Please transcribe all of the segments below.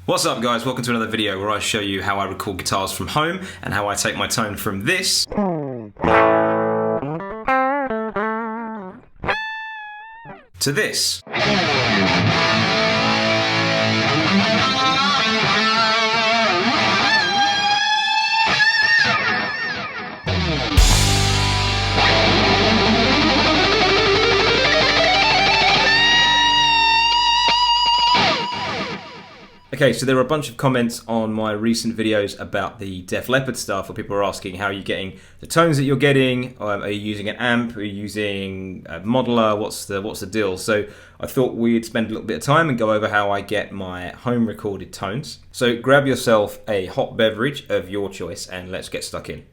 What's up guys, welcome to another video where I show you how I record guitars from home and how I take my tone from this to this. Okay, so there are a bunch of comments on my recent videos about the Def Leppard stuff where people are asking how are you getting the tones that you're getting, are you using an amp, are you using a modeler, what's the deal? So I thought we'd spend a little bit of time and go over how I get my home recorded tones. So grab yourself a hot beverage of your choice and let's get stuck in.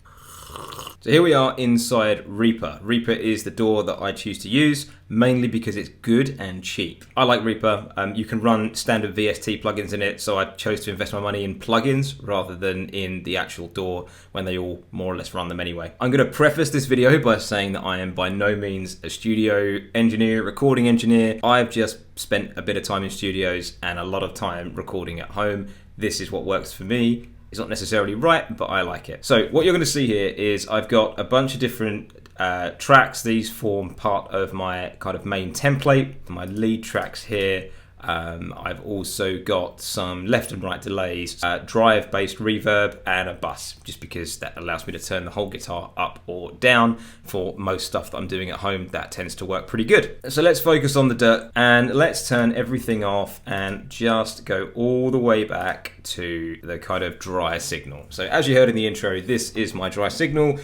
So here we are inside Reaper. Reaper is the DAW that I choose to use, mainly because it's good and cheap. I like Reaper. You can run standard VST plugins in it, so I chose to invest my money in plugins rather than in the actual DAW when they all more or less run them anyway. I'm going to preface this video by saying that I am by no means a studio engineer, recording engineer. I've just spent a bit of time in studios and a lot of time recording at home. This is what works for me. It's not necessarily right, but I like it. So what you're going to see here is I've got a bunch of different tracks. These form part of my kind of main template. My lead tracks here. I've also got some left and right delays, drive-based reverb, and a bus, just because that allows me to turn the whole guitar up or down. For most stuff that I'm doing at home, that tends to work pretty good. So let's focus on the dirt, and let's turn everything off and just go all the way back to the kind of dry signal. So as you heard in the intro, this is my dry signal.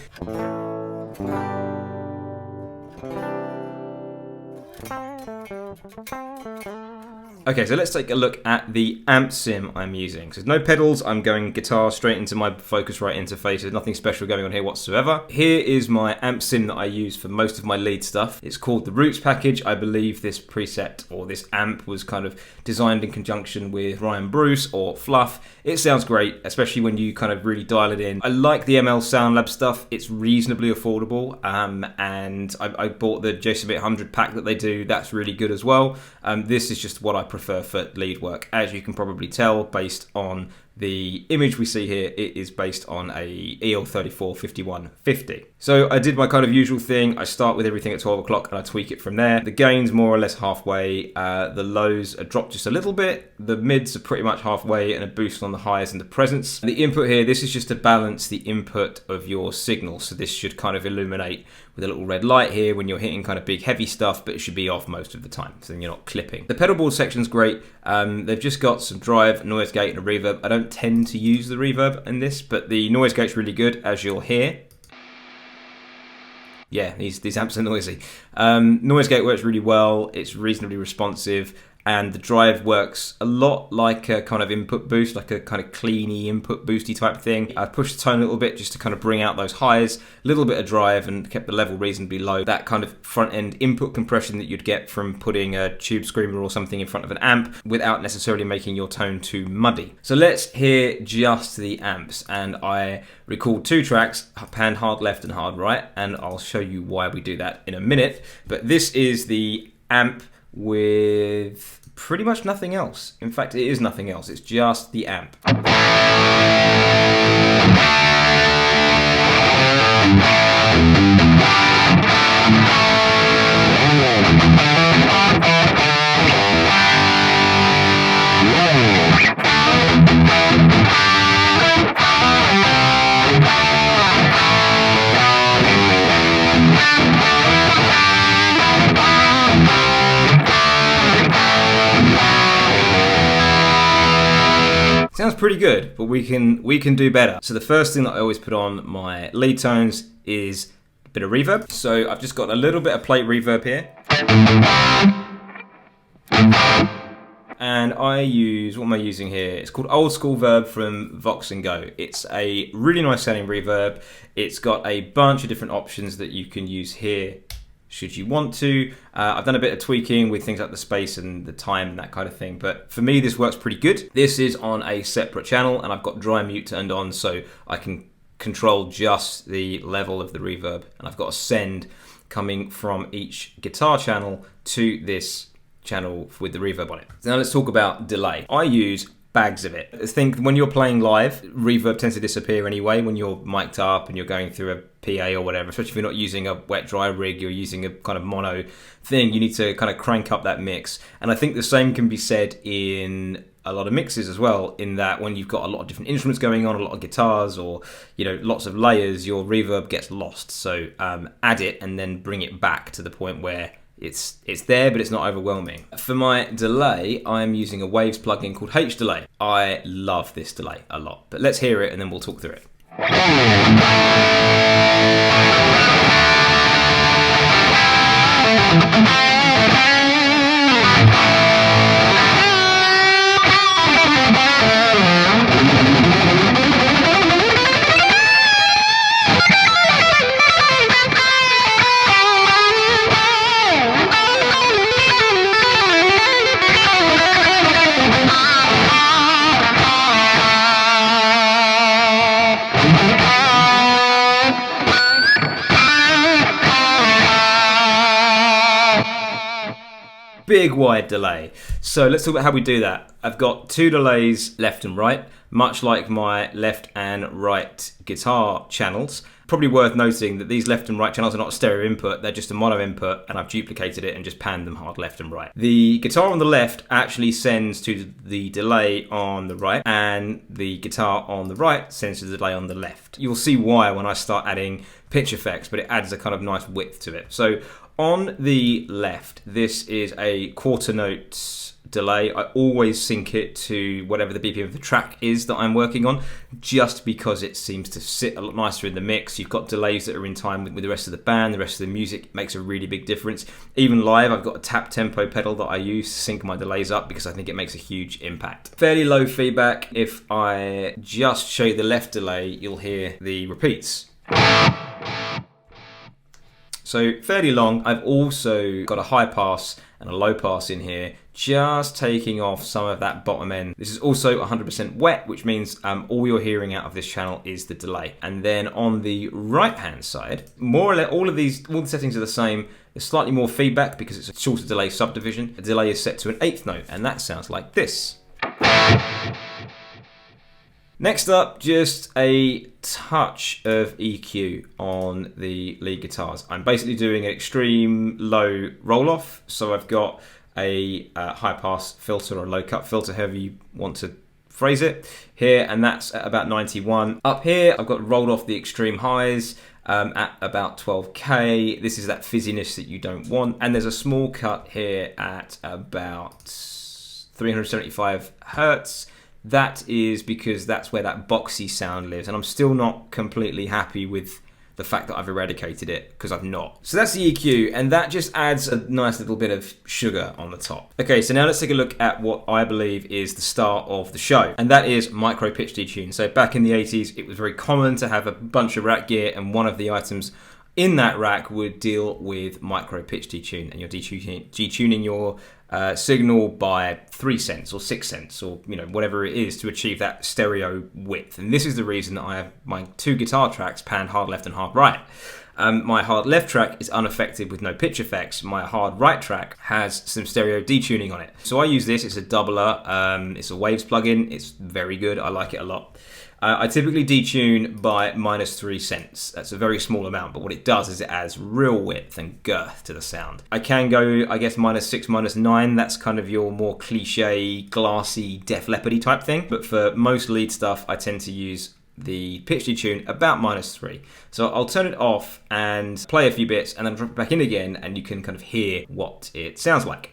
Okay, so let's take a look at the amp sim I'm using. So there's no pedals, I'm going guitar straight into my Focusrite interface. There's nothing special going on here whatsoever. Here is my amp sim that I use for most of my lead stuff. It's called the Roots package. I believe this preset or this amp was kind of designed in conjunction with Ryan Bruce or Fluff. It sounds great, especially when you kind of really dial it in. I like the ML SoundLab stuff. It's reasonably affordable, and I bought the JSON 800 pack that they do. That's really good as well. This is just what I prefer for lead work. As you can probably tell based on the image we see here, it is based on a EL34 5150. So I did my kind of usual thing. I start with everything at 12 o'clock and I tweak it from there. The gain's more or less halfway. The lows are dropped just a little bit. The mids are pretty much halfway, and a boost on the highs and the presence. And the input here, this is just to balance the input of your signal. So this should kind of illuminate with a little red light here when you're hitting kind of big heavy stuff, but it should be off most of the time, so then you're not clipping. The pedal board section's great. They've just got some drive, noise gate, and a reverb. I don't tend to use the reverb in this, but the noise gate's really good, as you'll hear. Yeah, these amps are noisy. Noise gate works really well. It's reasonably responsive. And the drive works a lot like a kind of input boost, like a kind of cleany input boosty type thing. I pushed the tone a little bit just to kind of bring out those highs, a little bit of drive, and kept the level reasonably low. That kind of front end input compression that you'd get from putting a tube screamer or something in front of an amp without necessarily making your tone too muddy. So let's hear just the amps, and I record two tracks, pan hard left and hard right, and I'll show you why we do that in a minute. But this is the amp with pretty much nothing else. In fact, it is nothing else. It's just the amp. Sounds pretty good, but we can do better. So the first thing that I always put on my lead tones is a bit of reverb. So I've just got a little bit of plate reverb here. And I use, what am I using here? It's called Old School Verb from Vox & Go. It's a really nice sounding reverb. It's got a bunch of different options that you can use here should you want to. I've done a bit of tweaking with things like the space and the time and that kind of thing, but for me this works pretty good. This is on a separate channel and I've got dry mute turned on so I can control just the level of the reverb, and I've got a send coming from each guitar channel to this channel with the reverb on it. So now let's talk about delay. I use bags of it. I think when you're playing live, reverb tends to disappear anyway when you're mic'd up and you're going through a PA or whatever, especially if you're not using a wet dry rig, you're using a kind of mono thing, you need to kind of crank up that mix. And I think the same can be said in a lot of mixes as well, in that when you've got a lot of different instruments going on, a lot of guitars or, you know, lots of layers, your reverb gets lost. So add it and then bring it back to the point where it's there, but it's not overwhelming. For my delay, I'm using a Waves plugin called H Delay. I love this delay a lot, but let's hear it and then we'll talk through it. Big wide delay. So let's talk about how we do that. I've got two delays left and right, much like my left and right guitar channels. Probably worth noting that these left and right channels are not a stereo input, they're just a mono input, and I've duplicated it and just panned them hard left and right. The guitar on the left actually sends to the delay on the right, and the guitar on the right sends to the delay on the left. You'll see why when I start adding pitch effects, but it adds a kind of nice width to it. So on the left, this is a quarter note delay. I always sync it to whatever the BPM of the track is that I'm working on, just because it seems to sit a lot nicer in the mix. You've got delays that are in time with the rest of the band, the rest of the music. It makes a really big difference. Even live, I've got a tap tempo pedal that I use to sync my delays up because I think it makes a huge impact. Fairly low feedback. If I just show you the left delay, you'll hear the repeats. So fairly long. I've also got a high pass and a low pass in here, just taking off some of that bottom end. This is also 100% wet, which means all you're hearing out of this channel is the delay. And then on the right hand side, more or less all the settings are the same. There's slightly more feedback because it's a shorter delay subdivision. The delay is set to an 8th note, and that sounds like this. Next up, just a touch of EQ on the lead guitars. I'm basically doing an extreme low roll-off, so I've got a high-pass filter or low cut filter, however you want to phrase it, here, and that's at about 91. Up here, I've got rolled off the extreme highs at about 12k. This is that fizziness that you don't want, and there's a small cut here at about 375 hertz. That is because that's where that boxy sound lives, and I'm still not completely happy with the fact that I've eradicated it, because I've not. So that's the EQ, and that just adds a nice little bit of sugar on the top. Okay, so now let's take a look at what I believe is the star of the show, and that is micro pitch detune. So back in the 80s, it was very common to have a bunch of rack gear, and one of the items in that rack would deal with micro pitch detune, and you're detuning your signal by 3 cents or 6 cents or whatever it is to achieve that stereo width. And this is the reason that I have my two guitar tracks panned hard left and hard right. My hard left track is unaffected with no pitch effects. My hard right track has some stereo detuning on it. So I use this. It's a doubler. It's a Waves plugin. It's very good. I like it a lot. I typically detune by -3 cents. That's a very small amount, but what it does is it adds real width and girth to the sound. I can go, I guess, -6, -9. That's kind of your more cliche, glassy, Def Leppard-y type thing. But for most lead stuff, I tend to use the pitch detune about -3. So I'll turn it off and play a few bits and then drop it back in again, and you can kind of hear what it sounds like.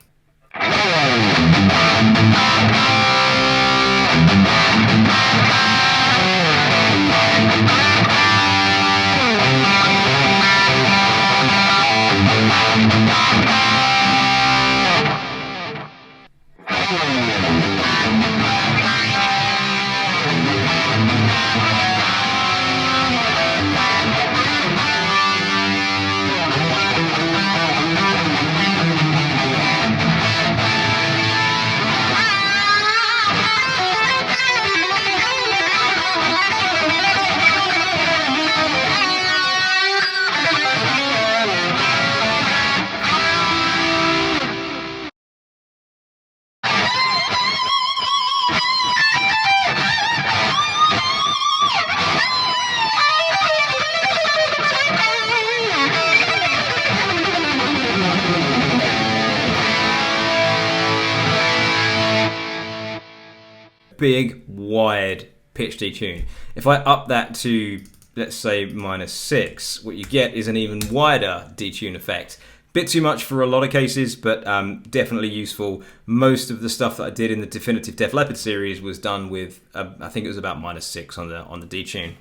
big, wide pitch detune. If I up that to, let's say, -6, what you get is an even wider detune effect. Bit too much for a lot of cases, but definitely useful. Most of the stuff that I did in the Definitive Def Leppard series was done with, I think it was about -6 on the detune.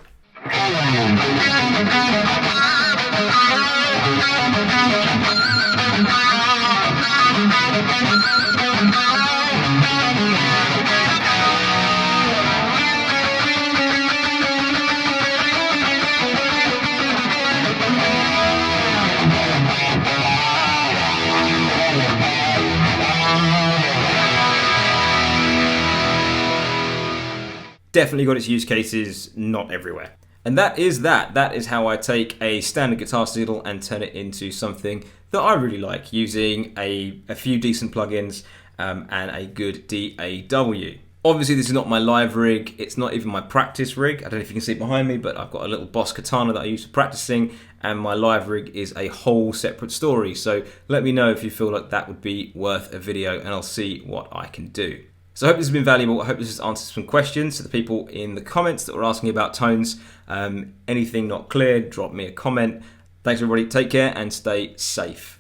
Definitely got its use cases, not everywhere. And that is that. That is how I take a standard guitar signal and turn it into something that I really like, using a few decent plugins and a good DAW. Obviously, this is not my live rig. It's not even my practice rig. I don't know if you can see it behind me, but I've got a little Boss Katana that I use for practicing, and my live rig is a whole separate story. So let me know if you feel like that would be worth a video, and I'll see what I can do. So I hope this has been valuable. I hope this has answered some questions to the people in the comments that were asking about tones. Anything not clear, drop me a comment. Thanks everybody, take care and stay safe.